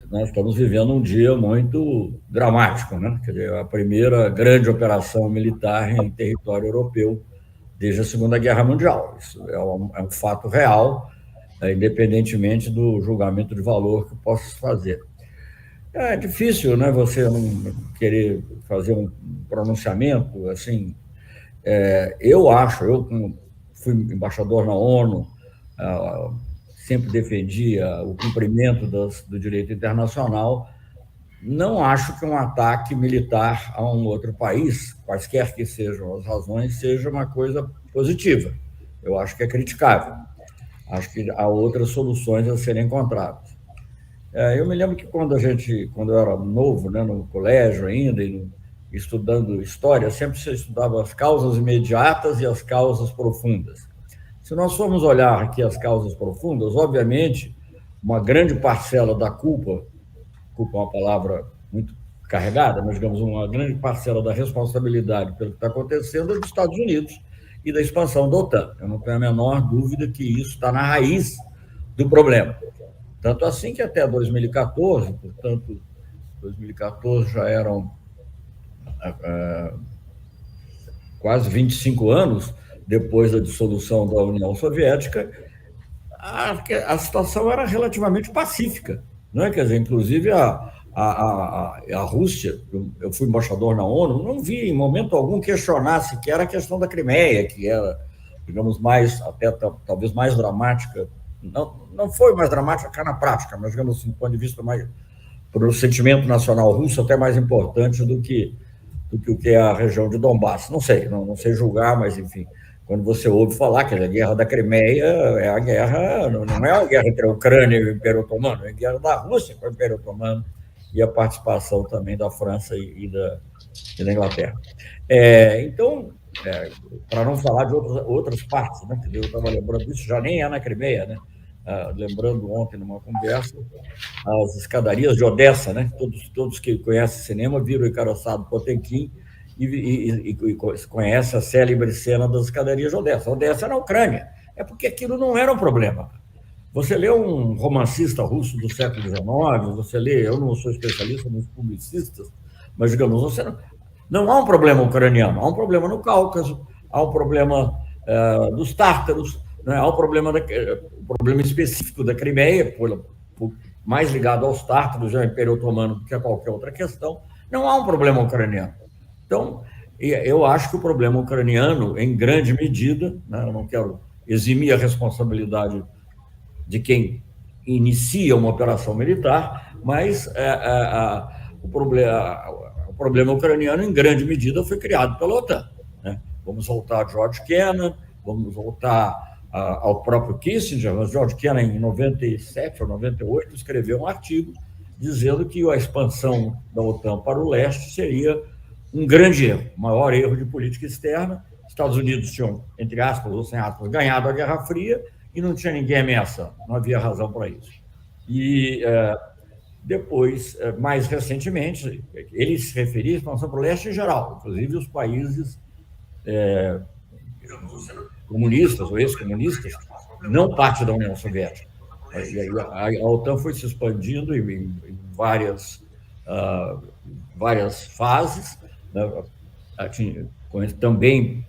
nós estamos vivendo um dia muito dramático, né? Quer dizer, a primeira grande operação militar em território europeu desde a Segunda Guerra Mundial. Isso é um fato real, independentemente do julgamento de valor que possa se fazer. É difícil, né? Você não querer fazer um pronunciamento assim. Eu como fui embaixador na ONU, ah, sempre defendia o cumprimento do direito internacional. Não acho que um ataque militar a um outro país, quaisquer que sejam as razões, seja uma coisa positiva. Eu acho que é criticável. Acho que há outras soluções a serem encontradas. Eu me lembro que quando eu era novo, né, no colégio ainda, estudando história, sempre se estudava as causas imediatas e as causas profundas. Se nós formos olhar aqui as causas profundas, obviamente, uma grande parcela da culpa é uma palavra muito carregada, mas, digamos, uma grande parcela da responsabilidade pelo que está acontecendo é dos Estados Unidos e da expansão da OTAN. Eu não tenho a menor dúvida que isso está na raiz do problema. Tanto assim que até 2014, portanto, 2014 já eram quase 25 anos depois da dissolução da União Soviética, a situação era relativamente pacífica. Né? Quer dizer, inclusive a Rússia, eu fui embaixador na ONU, não vi em momento algum questionar sequer a questão da Crimeia, que era, digamos, até talvez mais dramática. Não foi mais dramática cá na prática, mas, digamos assim, do ponto de vista mais, por um sentimento nacional russo, até mais importante do que o que é a região de Donbass. Não sei, não sei julgar, mas, enfim, quando você ouve falar que a guerra da Crimeia é a guerra, não é a guerra entre a Ucrânia e o Império Otomano, é a guerra da Rússia com o Império Otomano e a participação também da França e da Inglaterra. Então, para não falar de outras partes, né? Eu estava lembrando disso, já nem é na Crimeia, né? Lembrando ontem numa conversa, as escadarias de Odessa, né? Todos que conhecem cinema viram o encaroçado Potemkin e conhece a célebre cena das escadarias de Odessa. Odessa é na Ucrânia. É porque aquilo não era um problema. Você lê um romancista russo do século XIX, você lê, eu não sou especialista nos publicistas, mas, digamos, não há um problema ucraniano, há um problema no Cáucaso, há um problema dos tártaros, né? Há um problema específico da Crimeia, mais ligado aos tártaros e ao Império Otomano do que a qualquer outra questão. Não há um problema ucraniano. Então, eu acho que o problema ucraniano, em grande medida, né, eu não quero eximir a responsabilidade de quem inicia uma operação militar, mas o problema ucraniano, em grande medida, foi criado pela OTAN. Né? Vamos voltar a George Kennan, vamos voltar ao próprio Kissinger. Mas George Kennan, em 97 ou 98, escreveu um artigo dizendo que a expansão da OTAN para o leste seria um grande erro, o maior erro de política externa. Estados Unidos tinham, entre aspas ou sem aspas, ganhado a Guerra Fria e não tinha ninguém ameaçando, não havia razão para isso. E depois, mais recentemente, ele se referia à expansão para o leste em geral, inclusive os países comunistas ou ex-comunistas, não parte da União Soviética. A OTAN foi se expandindo em várias fases, né? Também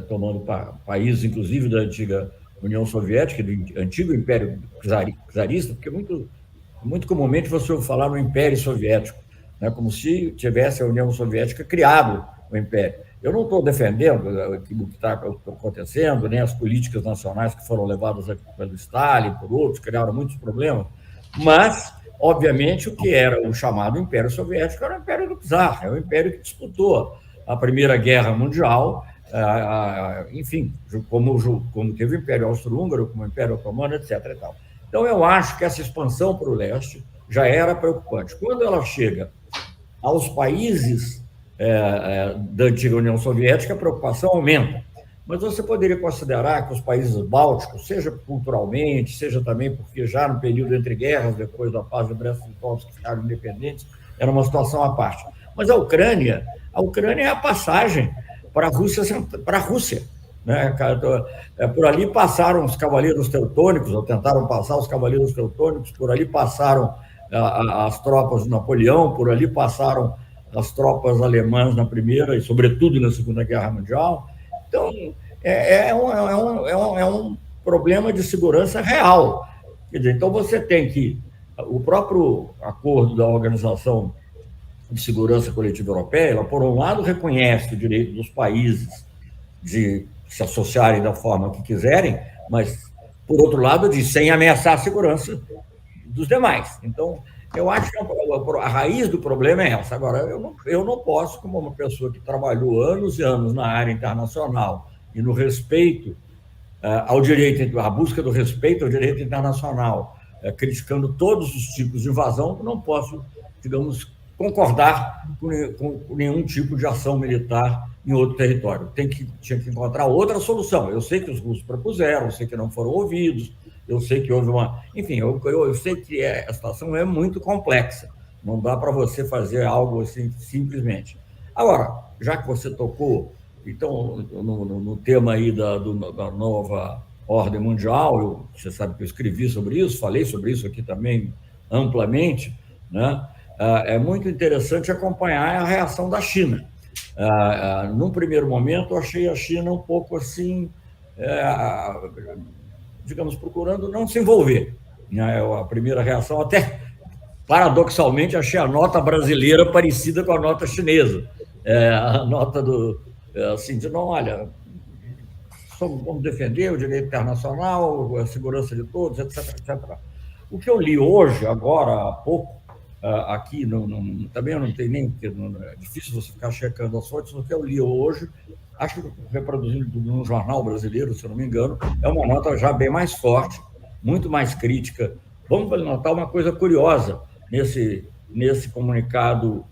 tomando países, inclusive, da antiga União Soviética, do antigo Império Czarista, porque muito comumente você ouve falar no Império Soviético, né, como se tivesse a União Soviética criado o Império. Eu não estou defendendo o que está acontecendo, nem as políticas nacionais que foram levadas pelo Stalin, por outros, criaram muitos problemas, mas, obviamente, o que era o chamado Império Soviético era o Império do Czar, é o império que disputou a Primeira Guerra Mundial, enfim, como teve o Império Austro-Húngaro, como o Império Otomano, etc. E tal. Então, eu acho que essa expansão para o leste já era preocupante. Quando ela chega aos países da antiga União Soviética, a preocupação aumenta. Mas você poderia considerar que os países bálticos, seja culturalmente, seja também porque já no período entre guerras, depois da paz de Brest-Litovsk, ficaram independentes, era uma situação à parte. Mas a Ucrânia é a passagem para a Rússia. Né? Por ali passaram os cavaleiros teutônicos, ou tentaram passar os cavaleiros teutônicos, por ali passaram as tropas de Napoleão, por ali passaram as tropas alemãs na Primeira e, sobretudo, na Segunda Guerra Mundial. Então, é um problema de segurança real. Quer dizer, então, você tem que... O próprio acordo da Organização de Segurança Coletiva Europeia, ela, por um lado, reconhece o direito dos países de se associarem da forma que quiserem, mas, por outro lado, diz sem ameaçar a segurança dos demais. Então, eu acho que a raiz do problema é essa. Agora, eu não posso, como uma pessoa que trabalhou anos e anos na área internacional e no respeito ao direito, a busca do respeito ao direito internacional, criticando todos os tipos de invasão, não posso, digamos, concordar com nenhum tipo de ação militar em outro território. Tinha que encontrar outra solução. Eu sei que os russos propuseram, eu sei que não foram ouvidos, eu sei que houve uma... Enfim, eu sei que a situação é muito complexa. Não dá para você fazer algo assim simplesmente. Agora, já que você tocou, então, no tema aí da nova ordem mundial, você sabe que eu escrevi sobre isso, falei sobre isso aqui também amplamente, né? É muito interessante acompanhar a reação da China. Num primeiro momento, eu achei a China um pouco assim, digamos, procurando não se envolver. A primeira reação, até paradoxalmente, achei a nota brasileira parecida com a nota chinesa. A nota assim, de não, olha, vamos defender o direito internacional, a segurança de todos, etc, etc. O que eu li hoje, agora há pouco, aqui, também eu não tenho nem... É difícil você ficar checando as fontes. O que eu li hoje, acho que reproduzindo num jornal brasileiro, se eu não me engano, é uma nota já bem mais forte, muito mais crítica. Vamos notar uma coisa curiosa nesse comunicado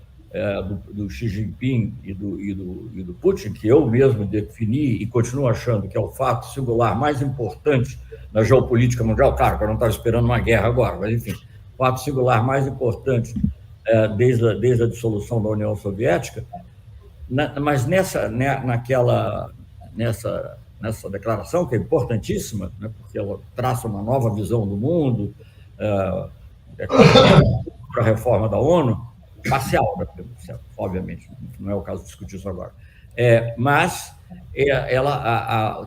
do Xi Jinping e do Putin, que eu mesmo defini e continuo achando que é o fato singular mais importante na geopolítica mundial. Claro, eu não estava esperando uma guerra agora, mas, enfim, o fato singular mais importante desde a dissolução da União Soviética. Mas nessa declaração, que é importantíssima, né, porque ela traça uma nova visão do mundo, para a reforma da ONU, parcial, obviamente, não é o caso de discutir isso agora. Mas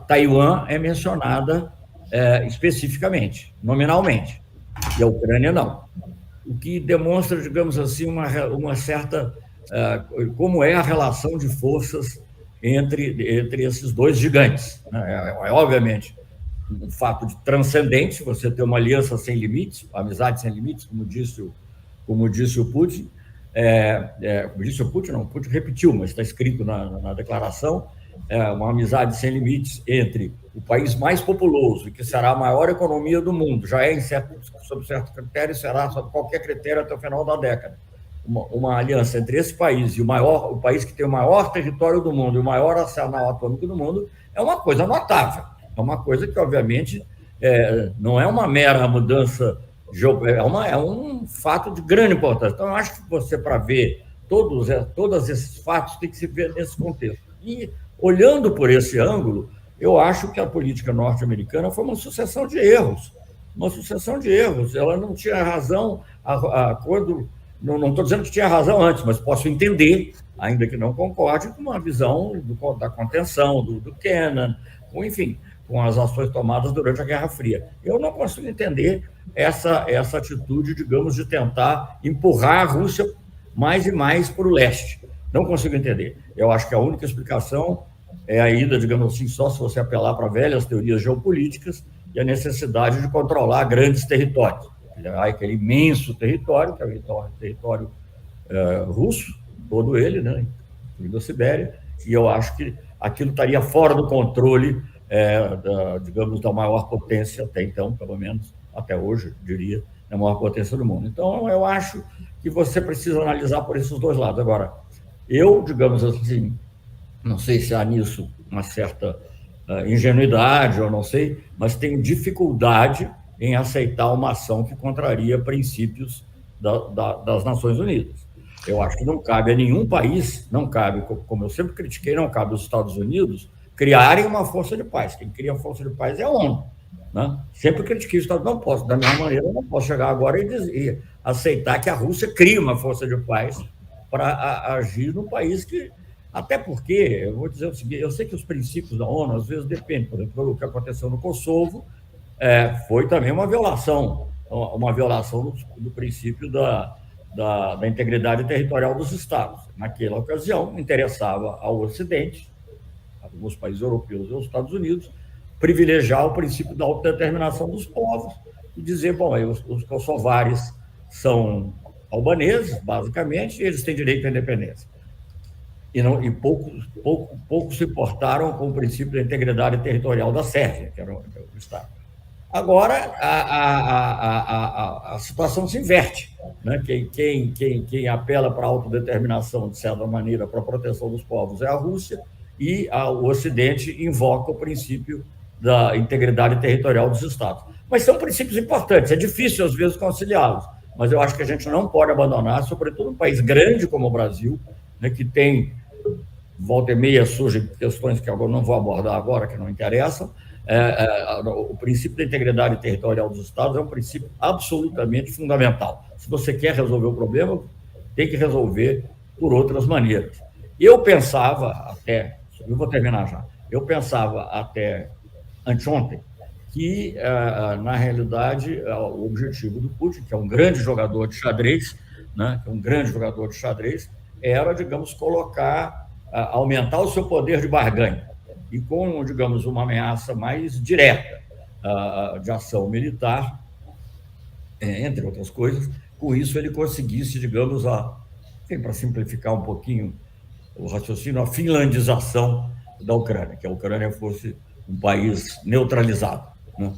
Taiwan é mencionada especificamente, nominalmente, e a Ucrânia não. O que demonstra, digamos assim, uma certa... como é a relação de forças entre esses dois gigantes. Obviamente, um fato transcendente, você ter uma aliança sem limites, amizade sem limites, como disse o Putin. O Putin repetiu, mas está escrito na declaração, uma amizade sem limites entre o país mais populoso, que será a maior economia do mundo, já é sob certo critério, será sob qualquer critério até o final da década. Uma aliança entre esse país e o país que tem o maior território do mundo e o maior arsenal atômico do mundo é uma coisa notável. É uma coisa que, obviamente, não é uma mera mudança, é um fato de grande importância. Então, eu acho que você, para ver todos esses fatos, tem que se ver nesse contexto. E, olhando por esse ângulo, eu acho que a política norte-americana foi uma sucessão de erros. Ela não tinha razão quando... Não estou dizendo que tinha razão antes, mas posso entender, ainda que não concorde, com uma visão da contenção, do Kennan, enfim, com as ações tomadas durante a Guerra Fria. Eu não consigo entender essa atitude, digamos, de tentar empurrar a Rússia mais e mais para o leste. Não consigo entender. Eu acho que a única explicação é a ida, digamos assim, só se você apelar para velhas teorias geopolíticas e a necessidade de controlar grandes territórios. Aquele imenso território, que é o território russo, todo ele, né, incluindo a Sibéria, e eu acho que aquilo estaria fora do controle, digamos, da maior potência, até então, pelo menos, até hoje, diria, a maior potência do mundo. Então, eu acho que você precisa analisar por esses dois lados. Agora, eu, digamos assim, não sei se há nisso uma certa ingenuidade, ou não sei, mas tenho dificuldade em aceitar uma ação que contraria princípios das Nações Unidas. Eu acho que não cabe a nenhum país, não cabe, como eu sempre critiquei, não cabe aos Estados Unidos criarem uma força de paz. Quem cria a força de paz é a ONU. né? Sempre critiquei o Estado, não posso, da mesma maneira, eu não posso chegar agora e aceitar que a Rússia crie uma força de paz para agir no país que. Até porque, eu vou dizer o seguinte, eu sei que os princípios da ONU às vezes dependem, por exemplo, o que aconteceu no Kosovo foi também uma violação do princípio da integridade territorial dos Estados. Naquela ocasião, interessava ao Ocidente, alguns países europeus e aos Estados Unidos, privilegiar o princípio da autodeterminação dos povos e dizer, bom, os kosovares são albaneses, basicamente, e eles têm direito à independência. E pouco se importaram com o princípio da integridade territorial da Sérvia, que era o Estado. Agora, a situação se inverte. Né? Quem apela para a autodeterminação, de certa maneira, para a proteção dos povos é a Rússia, e o Ocidente invoca o princípio da integridade territorial dos Estados. Mas são princípios importantes, é difícil, às vezes, conciliá-los, mas eu acho que a gente não pode abandonar, sobretudo um país grande como o Brasil, né, que tem, volta e meia, surgem questões que eu não vou abordar agora, que não interessam. O princípio da integridade territorial dos Estados é um princípio absolutamente fundamental. Se você quer resolver o problema, tem que resolver por outras maneiras. Eu pensava até, eu vou terminar já, eu pensava até anteontem que, na realidade, o objetivo do Putin, que é um grande jogador de xadrez, né, que é um grande jogador de xadrez, era, digamos, aumentar o seu poder de barganha e com, digamos, uma ameaça mais direta de ação militar, entre outras coisas, com isso ele conseguisse, digamos, para simplificar um pouquinho o raciocínio, a finlandização da Ucrânia, que a Ucrânia fosse um país neutralizado. Né?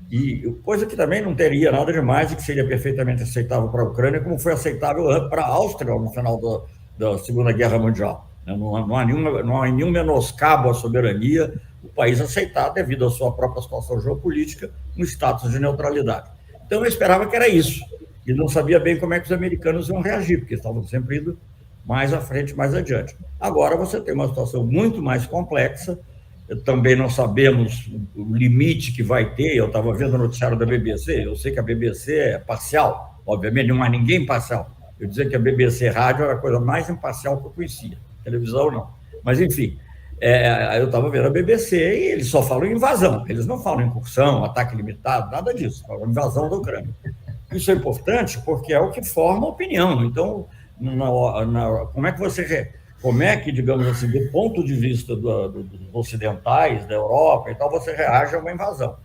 E coisa que também não teria nada demais e que seria perfeitamente aceitável para a Ucrânia, como foi aceitável para a Áustria no final da Segunda Guerra Mundial. Não há nenhum menoscabo à soberania, o país aceitar, devido à sua própria situação geopolítica, um status de neutralidade. Então, eu esperava que era isso, e não sabia bem como é que os americanos iam reagir, porque estavam sempre indo mais à frente, mais adiante. Agora você tem uma situação muito mais complexa, também não sabemos o limite que vai ter. Eu estava vendo o noticiário da BBC, eu sei que a BBC é parcial, obviamente não há ninguém parcial. Eu dizia que a BBC Rádio era a coisa mais imparcial que eu conhecia, televisão não. Mas, enfim, eu estava vendo a BBC e eles só falam em invasão, eles não falam em incursão, ataque limitado, nada disso, falam invasão da Ucrânia. Isso é importante porque é o que forma a opinião. Então, como é que, digamos assim, do ponto de vista dos ocidentais, da Europa e tal, você reage a uma invasão?